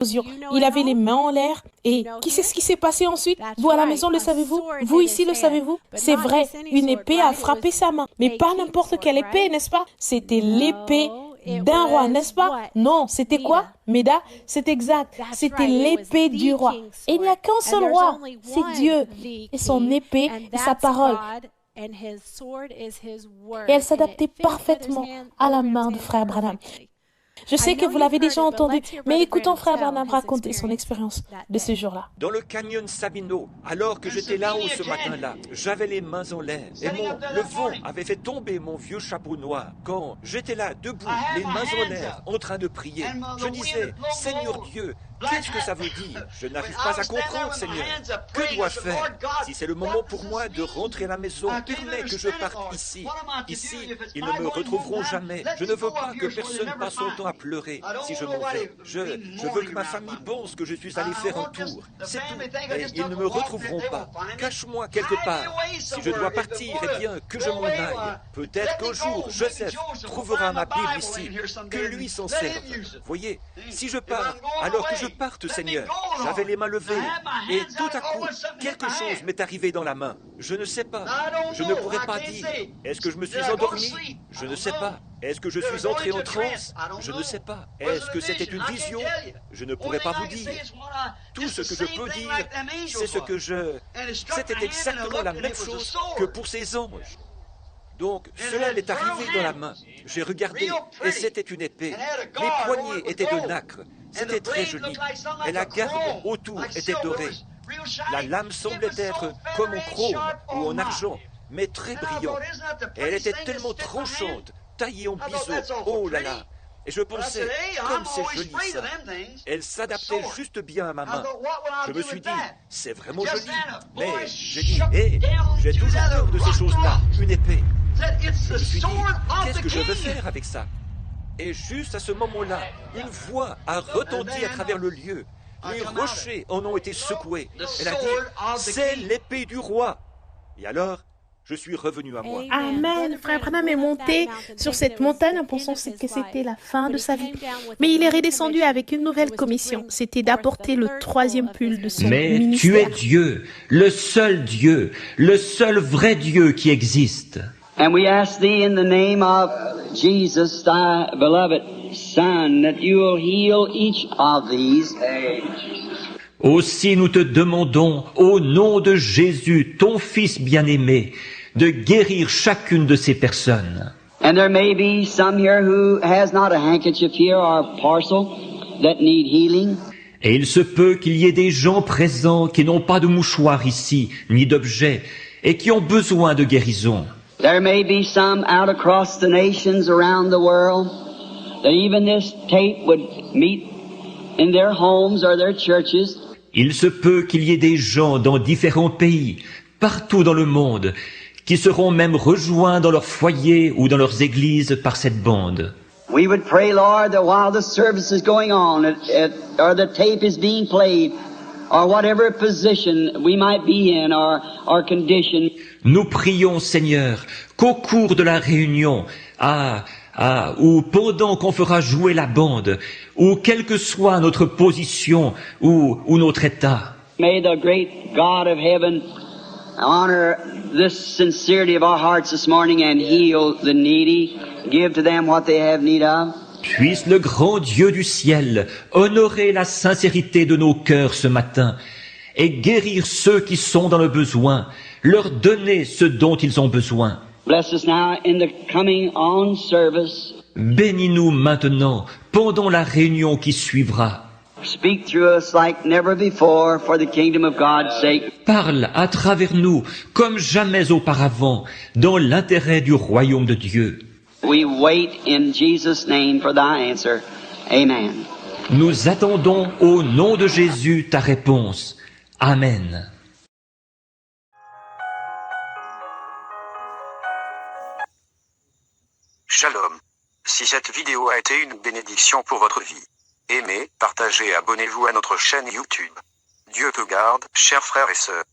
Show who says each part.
Speaker 1: Il avait les mains en l'air. Et qui sait ce qui s'est passé ensuite? Vous à la maison, le savez-vous? Vous ici, le savez-vous? C'est vrai, une épée a frappé sa main. Mais pas n'importe quelle épée, n'est-ce pas? C'était l'épée d'un roi, n'est-ce pas? Non, c'était quoi? Méda? C'est exact. C'était l'épée du roi. Et il n'y a qu'un seul roi, c'est Dieu. Et son épée est sa parole. Et elle s'adaptait parfaitement à la main de Frère Branham. Je sais que vous l'avez déjà entendu, mais écoutons Frère Branham raconter son expérience de ce jour-là.
Speaker 2: Dans le canyon Sabino, alors que j'étais là-haut ce matin-là, j'avais les mains en l'air et le vent avait fait tomber mon vieux chapeau noir. Quand j'étais là, debout, les mains en l'air, en train de prier, je disais, Seigneur Dieu, qu'est-ce que ça veut dire? Je n'arrive pas à comprendre, Seigneur. Que dois-je faire? Si c'est le moment pour moi de rentrer à la maison, permets que je parte ici. Ici, ils ne me retrouveront jamais. Je ne veux pas que personne passe son temps à pleurer si je m'en vais. Je veux que ma famille pense que je suis allé faire un tour. C'est tout. Mais ils ne me retrouveront pas. Cache-moi quelque part. Si je dois partir, eh bien, que je m'en aille. Peut-être qu'un jour, Joseph trouvera ma Bible ici. Que lui s'en serve. Voyez, si je pars, alors que je parte, Seigneur. J'avais les mains levées. Et tout à coup, quelque chose m'est arrivé dans la main. Je ne sais pas. Je ne pourrais pas dire. Est-ce que je me suis endormi? Je ne sais pas. Est-ce que je suis entré en transe? Je ne sais pas. Est-ce que c'était une vision? Je ne pourrais pas vous dire. Tout ce que je peux dire, c'est ce que C'était exactement la même chose que pour ces anges. Donc, cela m'est arrivé dans la main. J'ai regardé, et c'était une épée. Les poignets étaient de nacre. C'était très joli. Et la garde autour était dorée. La lame semblait être comme en chrome ou en argent, mais très brillante. Et elle était tellement tranchante, taillée en biseau. Oh là là! Et je pensais, comme c'est joli ça. Elle s'adaptait juste bien à ma main. Je me suis dit, c'est vraiment joli. Mais j'ai dit, hé, j'ai toujours peur de ces choses-là, une épée. Je me suis dit, qu'est-ce que je veux faire avec ça? Et juste à ce moment-là, une voix a retenti à travers le lieu. Les rochers en ont été secoués. Elle a dit, c'est l'épée du roi. Et alors, je suis revenu à moi.
Speaker 1: Amen. Frère Branham est monté sur cette montagne en pensant que c'était la fin de sa vie. Mais il est redescendu avec une nouvelle commission. C'était d'apporter le troisième pull de son ministère.
Speaker 3: Mais tu es Dieu, le seul vrai Dieu qui existe.
Speaker 4: And we ask thee in the name of Jesus, thy beloved Son, that you will heal each of these.
Speaker 3: Aussi nous te demandons, au nom de Jésus, ton Fils bien-aimé, de guérir chacune de ces personnes.
Speaker 4: And there may be some here who has not a handkerchief here or a parcel that need healing.
Speaker 3: Et il se peut qu'il y ait des gens présents qui n'ont pas de mouchoir ici, ni d'objet, et qui ont besoin de guérison.
Speaker 4: There may be some out across the nations around the world that even this tape would meet in their homes or their churches.
Speaker 3: Il se peut qu'il y ait des gens dans différents pays, partout dans le monde, qui seront même rejoints dans leur foyer ou dans leurs églises par cette bande.
Speaker 4: We would pray, Lord, that while the service is going on, or the tape is being played, or whatever position we might be in, or condition.
Speaker 3: Nous prions, Seigneur, qu'au cours de la réunion, ou pendant qu'on fera jouer la bande, ou quelle que soit notre position ou notre état.
Speaker 4: May the great God of heaven honor this sincerity of our hearts this morning and heal the needy, give to them what they have need of.
Speaker 3: Puisse le grand Dieu du ciel honorer la sincérité de nos cœurs ce matin et guérir ceux qui sont dans le besoin, leur donner ce dont ils ont besoin.
Speaker 4: Bless us now in the coming on service.
Speaker 3: Bénis-nous maintenant, pendant la réunion qui suivra.
Speaker 4: Speak through us like never before for the kingdom of God's sake.
Speaker 3: Parle à travers nous comme jamais auparavant, dans l'intérêt du royaume de Dieu.
Speaker 4: We wait in Jesus' name for thy answer. Amen.
Speaker 3: Nous attendons au nom de Jésus ta réponse. Amen.
Speaker 5: Shalom. Si cette vidéo a été une bénédiction pour votre vie, aimez, partagez et abonnez-vous à notre chaîne YouTube. Dieu te garde, chers frères et sœurs.